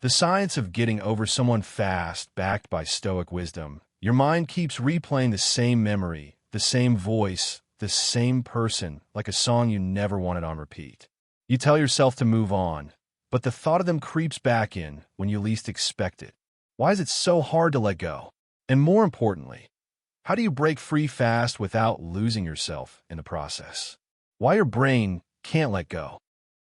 The science of getting over someone fast, backed by Stoic wisdom. Your mind keeps replaying the same memory, the same voice, the same person, like a song you never wanted on repeat. You tell yourself to move on, but the thought of them creeps back in when you least expect it. Why is it so hard to let go? And more importantly, how do you break free fast without losing yourself in the process? Why your brain can't let go?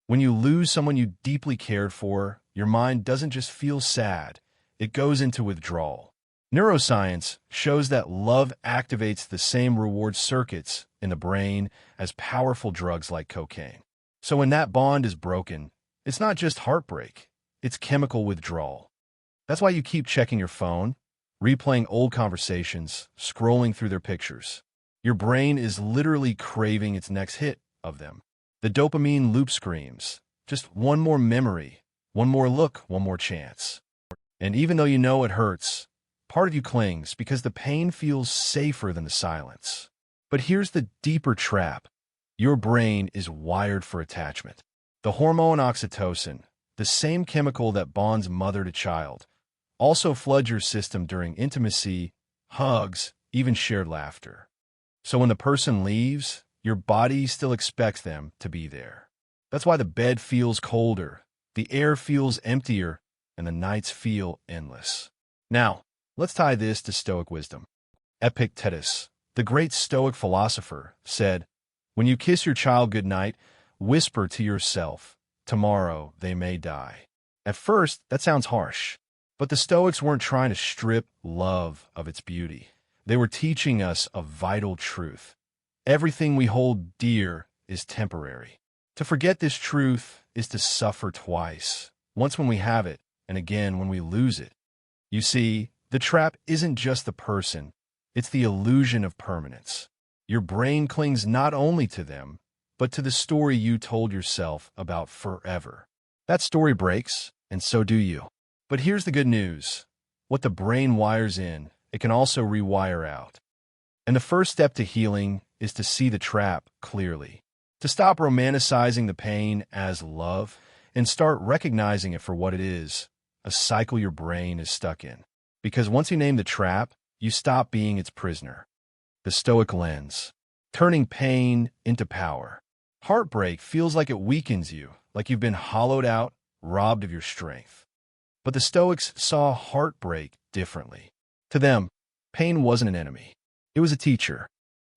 When you lose someone you deeply cared for, your mind doesn't just feel sad, it goes into withdrawal. Neuroscience shows that love activates the same reward circuits in the brain as powerful drugs like cocaine. So when that bond is broken, it's not just heartbreak, it's chemical withdrawal. That's why you keep checking your phone, replaying old conversations, scrolling through their pictures. Your brain is literally craving its next hit of them. The dopamine loop screams, just one more memory, one more look, one more chance. And even though you know it hurts, part of you clings because the pain feels safer than the silence. But here's the deeper trap. Your brain is wired for attachment. The hormone oxytocin, the same chemical that bonds mother to child, also floods your system during intimacy, hugs, even shared laughter. So when the person leaves, your body still expects them to be there. That's why the bed feels colder, the air feels emptier, and the nights feel endless. Now, let's tie this to Stoic wisdom. Epictetus, the great Stoic philosopher, said, "When you kiss your child goodnight, whisper to yourself, 'Tomorrow they may die.'" At first, that sounds harsh, but the Stoics weren't trying to strip love of its beauty. They were teaching us a vital truth. Everything we hold dear is temporary. To forget this truth is to suffer twice, once when we have it, and again when we lose it. You see, the trap isn't just the person, it's the illusion of permanence. Your brain clings not only to them, but to the story you told yourself about forever. That story breaks, and so do you. But here's the good news. What the brain wires in, it can also rewire out. And the first step to healing is to see the trap clearly, to stop romanticizing the pain as love and start recognizing it for what it is, a cycle your brain is stuck in. Because once you name the trap, you stop being its prisoner. The Stoic lens, turning pain into power. Heartbreak feels like it weakens you, like you've been hollowed out, robbed of your strength. But the Stoics saw heartbreak differently. To them, pain wasn't an enemy. It was a teacher.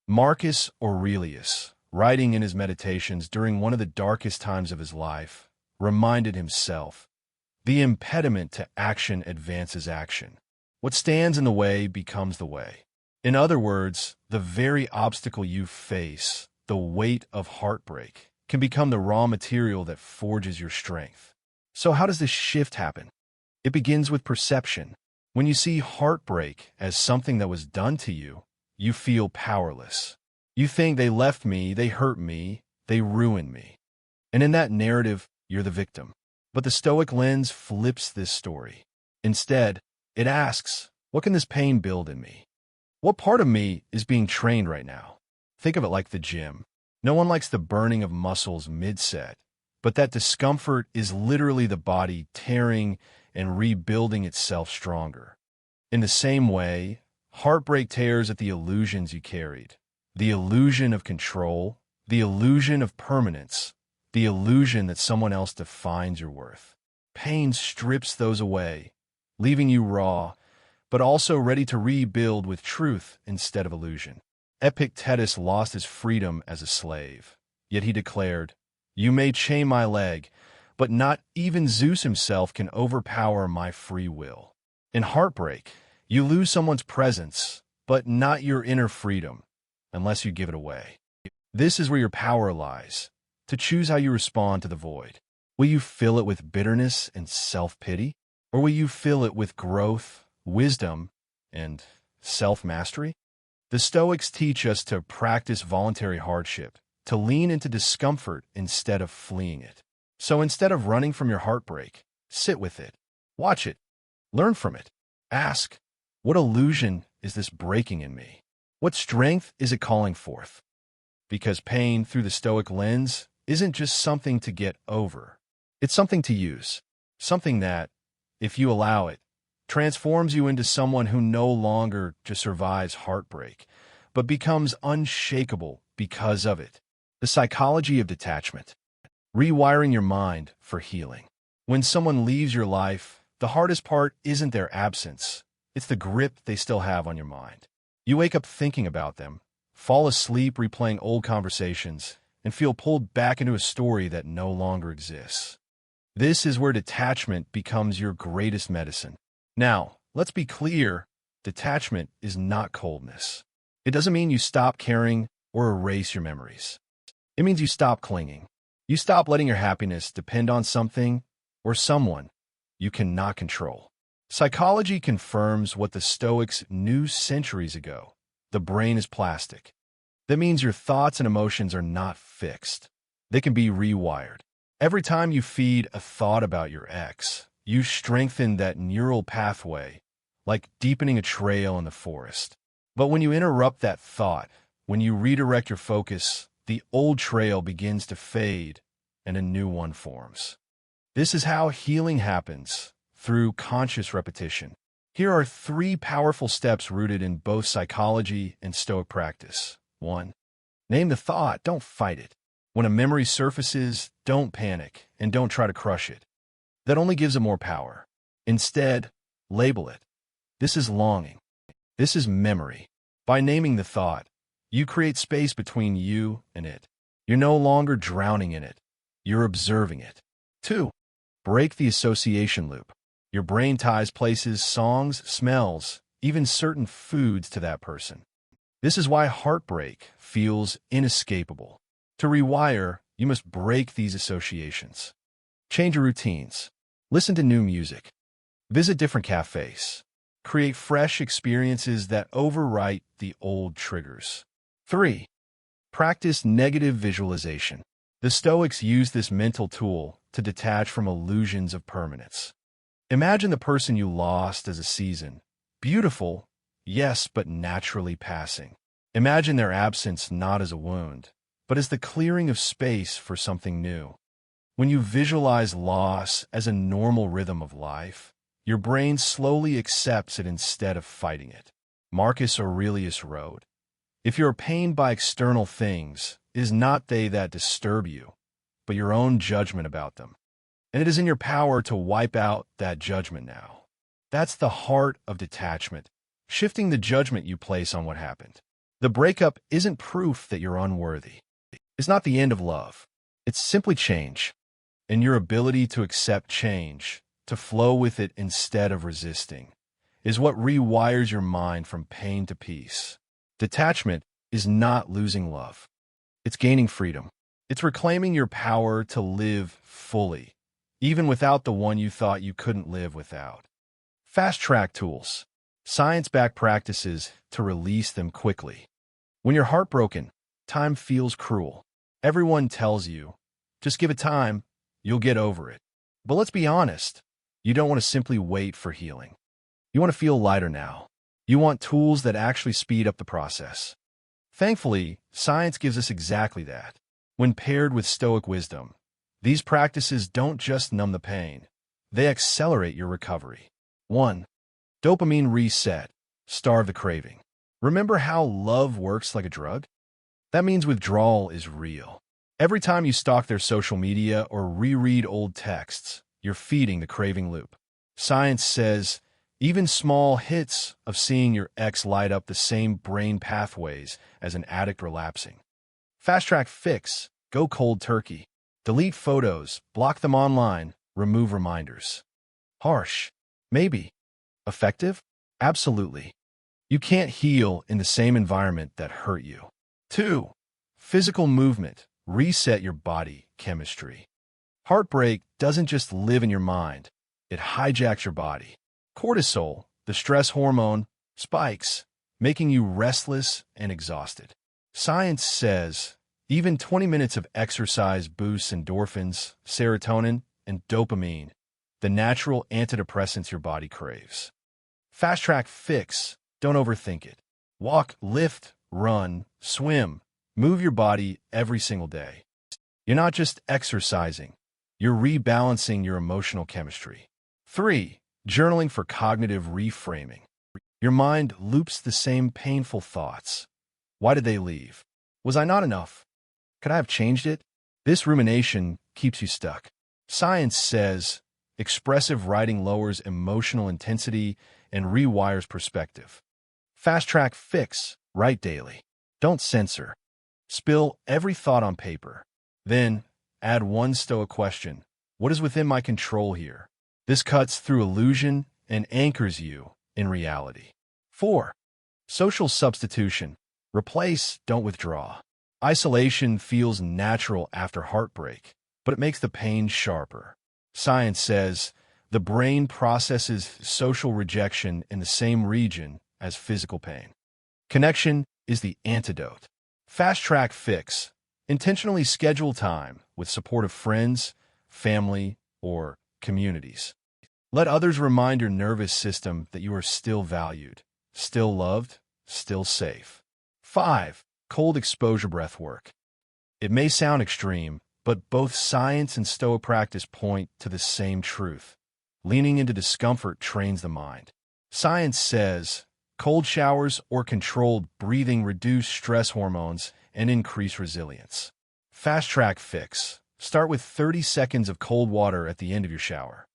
Marcus Aurelius, writing in his meditations during one of the darkest times of his life, reminded himself, "The impediment to action advances action. What stands in the way becomes the way." In other words, the very obstacle you face, the weight of heartbreak, can become the raw material that forges your strength. So how does this shift happen? It begins with perception. When you see heartbreak as something that was done to you, you feel powerless. You think they left me, they hurt me, they ruined me. And in that narrative, you're the victim. But the Stoic lens flips this story. Instead, it asks, what can this pain build in me? What part of me is being trained right now? Think of it like the gym. No one likes the burning of muscles mid-set, but that discomfort is literally the body tearing and rebuilding itself stronger. In the same way, heartbreak tears at the illusions you carried. The illusion of control, the illusion of permanence, the illusion that someone else defines your worth. Pain strips those away, leaving you raw, but also ready to rebuild with truth instead of illusion. Epictetus lost his freedom as a slave, yet he declared, "You may chain my leg, but not even Zeus himself can overpower my free will." In heartbreak, you lose someone's presence, but not your inner freedom, unless you give it away. This is where your power lies, to choose how you respond to the void. Will you fill it with bitterness and self-pity, or will you fill it with growth, wisdom, and self-mastery? The Stoics teach us to practice voluntary hardship, to lean into discomfort instead of fleeing it. So instead of running from your heartbreak, sit with it, watch it, learn from it. Ask, what illusion is this breaking in me? What strength is it calling forth? Because pain through the Stoic lens isn't just something to get over. It's something to use, something that, if you allow it, transforms you into someone who no longer just survives heartbreak, but becomes unshakable because of it. The psychology of detachment. Rewiring your mind for healing. When someone leaves your life, the hardest part isn't their absence. It's the grip they still have on your mind. You wake up thinking about them, fall asleep replaying old conversations, and feel pulled back into a story that no longer exists. This is where detachment becomes your greatest medicine. Now, let's be clear, detachment is not coldness. It doesn't mean you stop caring or erase your memories. It means you stop clinging. You stop letting your happiness depend on something or someone you cannot control. Psychology confirms what the Stoics knew centuries ago. The brain is plastic. That means your thoughts and emotions are not fixed. They can be rewired. Every time you feed a thought about your ex, you strengthen that neural pathway, like deepening a trail in the forest. But when you interrupt that thought, when you redirect your focus, the old trail begins to fade and a new one forms. This is how healing happens, through conscious repetition. Here are 3 powerful steps rooted in both psychology and Stoic practice. 1. Name the thought, don't fight it. When a memory surfaces, don't panic and don't try to crush it. That only gives it more power. Instead, label it. This is longing. This is memory. By naming the thought, you create space between you and it. You're no longer drowning in it. You're observing it. 2. Break the association loop. Your brain ties places, songs, smells, even certain foods to that person. This is why heartbreak feels inescapable. To rewire, you must break these associations. Change your routines. Listen to new music. Visit different cafes. Create fresh experiences that overwrite the old triggers. 3. Practice negative visualization. The Stoics used this mental tool to detach from illusions of permanence. Imagine the person you lost as a season. Beautiful, yes, but naturally passing. Imagine their absence not as a wound, but as the clearing of space for something new. When you visualize loss as a normal rhythm of life, your brain slowly accepts it instead of fighting it. Marcus Aurelius wrote, "If you are pained by external things, it is not they that disturb you, but your own judgment about them. And it is in your power to wipe out that judgment now." That's the heart of detachment, shifting the judgment you place on what happened. The breakup isn't proof that you're unworthy. It's not the end of love. It's simply change. And your ability to accept change, to flow with it instead of resisting, is what rewires your mind from pain to peace. Detachment is not losing love. It's gaining freedom. It's reclaiming your power to live fully, even without the one you thought you couldn't live without. Fast-track tools. Science-backed practices to release them quickly. When you're heartbroken, time feels cruel. Everyone tells you, just give it time, you'll get over it. But let's be honest, you don't want to simply wait for healing. You want to feel lighter now. You want tools that actually speed up the process. Thankfully, science gives us exactly that. When paired with Stoic wisdom, these practices don't just numb the pain, they accelerate your recovery. 1. Dopamine reset. Starve the craving. Remember how love works like a drug? That means withdrawal is real. Every time you stalk their social media or reread old texts, you're feeding the craving loop. Science says even small hits of seeing your ex light up the same brain pathways as an addict relapsing. Fast-track fix. Go cold turkey. Delete photos, block them online, remove reminders. Harsh? Maybe. Effective? Absolutely. You can't heal in the same environment that hurt you. 2. Physical movement. Reset your body chemistry. Heartbreak doesn't just live in your mind. It hijacks your body. Cortisol, the stress hormone, spikes, making you restless and exhausted. Science says even 20 minutes of exercise boosts endorphins, serotonin, and dopamine, the natural antidepressants your body craves. Fast-track fix. Don't overthink it. Walk, lift, run, swim. Move your body every single day. You're not just exercising. You're rebalancing your emotional chemistry. 3. Journaling for cognitive reframing. Your mind loops the same painful thoughts. Why did they leave? Was I not enough? Could I have changed it? This rumination keeps you stuck. Science says expressive writing lowers emotional intensity and rewires perspective. Fast track fix. Write daily. Don't censor. Spill every thought on paper. Then, add one stoic question. What is within my control here? This cuts through illusion and anchors you in reality. 4. Social substitution. Replace, don't withdraw. Isolation feels natural after heartbreak, but it makes the pain sharper. Science says the brain processes social rejection in the same region as physical pain. Connection is the antidote. Fast track fix. Intentionally schedule time with supportive friends, family, or communities. Let others remind your nervous system that you are still valued, still loved, still safe. 5. Cold exposure breath work. It may sound extreme, but both science and Stoic practice point to the same truth. Leaning into discomfort trains the mind. Science says cold showers or controlled breathing reduce stress hormones and increase resilience. Fast track fix. Start with 30 seconds of cold water at the end of your shower.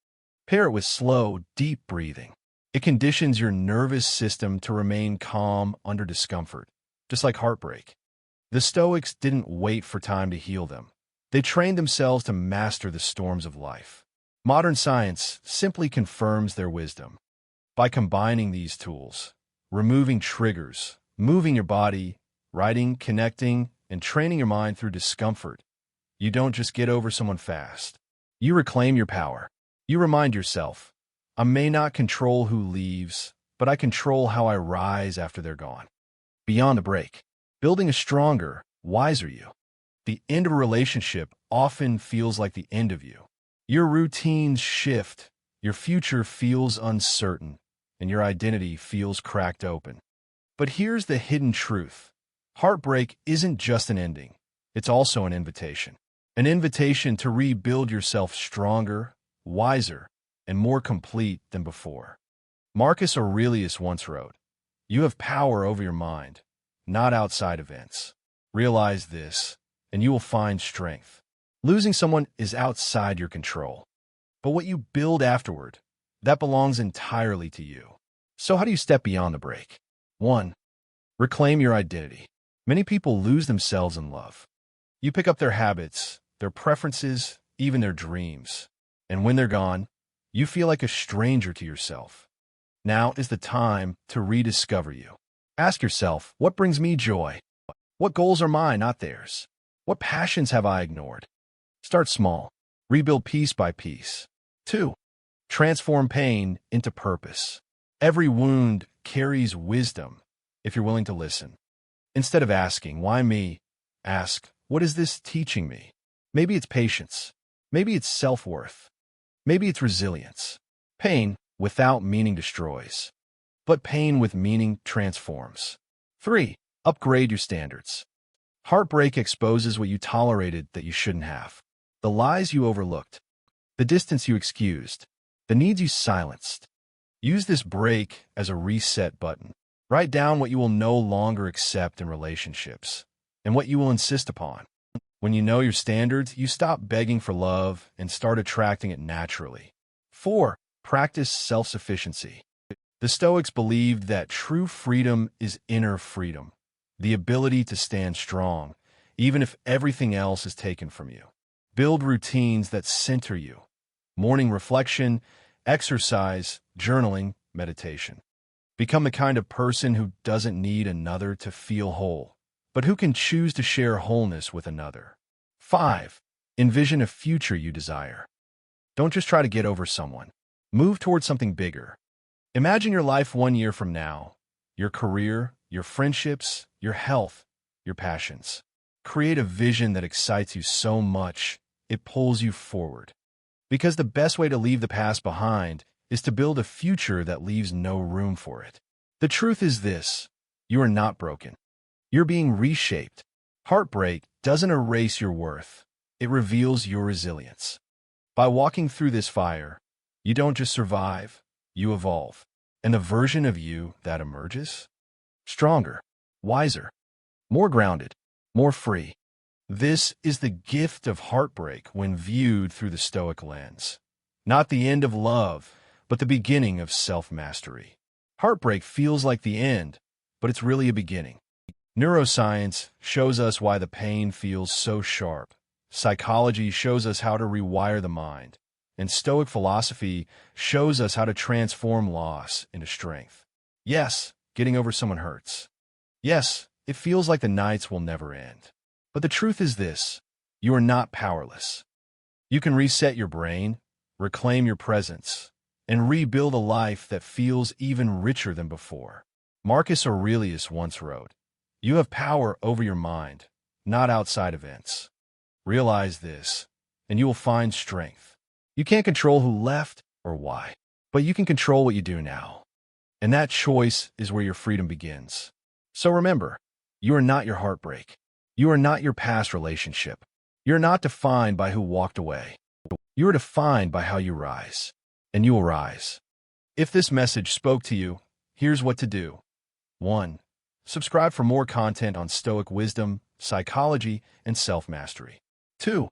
Pair it with slow, deep breathing. It conditions your nervous system to remain calm under discomfort, just like heartbreak. The Stoics didn't wait for time to heal them. They trained themselves to master the storms of life. Modern science simply confirms their wisdom. By combining these tools, removing triggers, moving your body, writing, connecting, and training your mind through discomfort, you don't just get over someone fast. You reclaim your power. You remind yourself, I may not control who leaves, but I control how I rise after they're gone. Beyond the break, building a stronger, wiser you. The end of a relationship often feels like the end of you. Your routines shift, your future feels uncertain, and your identity feels cracked open. But here's the hidden truth. Heartbreak isn't just an ending. It's also an invitation. An invitation to rebuild yourself stronger, wiser, and more complete than before. Marcus Aurelius once wrote, "You have power over your mind, not outside events. Realize this, and you will find strength." Losing someone is outside your control. But what you build afterward, that belongs entirely to you. So how do you step beyond the break? 1. Reclaim your identity. Many people lose themselves in love. You pick up their habits, their preferences, even their dreams. And when they're gone, you feel like a stranger to yourself. Now is the time to rediscover you. Ask yourself, what brings me joy? What goals are mine, not theirs? What passions have I ignored? Start small. Rebuild piece by piece. 2. Transform pain into purpose. Every wound carries wisdom if you're willing to listen. Instead of asking, why me? Ask, what is this teaching me? Maybe it's patience. Maybe it's self-worth. Maybe it's resilience. Pain without meaning destroys, but pain with meaning transforms. 3. Upgrade your standards. Heartbreak exposes what you tolerated that you shouldn't have. The lies you overlooked. The distance you excused. The needs you silenced. Use this break as a reset button. Write down what you will no longer accept in relationships and what you will insist upon. When you know your standards, you stop begging for love and start attracting it naturally. 4. Practice self-sufficiency. The Stoics believed that true freedom is inner freedom, the ability to stand strong, even if everything else is taken from you. Build routines that center you. Morning reflection, exercise, journaling, meditation. Become the kind of person who doesn't need another to feel whole, but who can choose to share wholeness with another. 5. Envision a future you desire. Don't just try to get over someone. Move towards something bigger. Imagine your life 1 year from now, your career, your friendships, your health, your passions. Create a vision that excites you so much it pulls you forward. Because the best way to leave the past behind is to build a future that leaves no room for it. The truth is this: you are not broken. You're being reshaped. Heartbreak doesn't erase your worth. It reveals your resilience. By walking through this fire, you don't just survive, you evolve. And the version of you that emerges? Stronger, wiser, more grounded, more free. This is the gift of heartbreak when viewed through the Stoic lens. Not the end of love, but the beginning of self-mastery. Heartbreak feels like the end, but it's really a beginning. Neuroscience shows us why the pain feels so sharp. Psychology shows us how to rewire the mind. And Stoic philosophy shows us how to transform loss into strength. Yes, getting over someone hurts. Yes, it feels like the nights will never end. But the truth is this: you are not powerless. You can reset your brain, reclaim your presence, and rebuild a life that feels even richer than before. Marcus Aurelius once wrote, "You have power over your mind, not outside events." Realize this, and you will find strength. You can't control who left or why, but you can control what you do now. And that choice is where your freedom begins. So remember, you are not your heartbreak. You are not your past relationship. You're not defined by who walked away. You are defined by how you rise, and you will rise. If this message spoke to you, here's what to do. 1. Subscribe for more content on Stoic wisdom, psychology, and self-mastery. 2.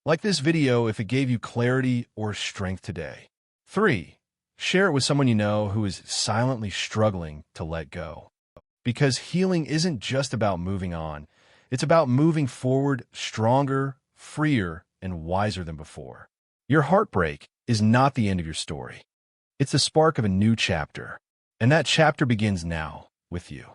Like this video if it gave you clarity or strength today. 3. Share it with someone you know who is silently struggling to let go. Because healing isn't just about moving on. It's about moving forward stronger, freer, and wiser than before. Your heartbreak is not the end of your story. It's the spark of a new chapter. And that chapter begins now with you.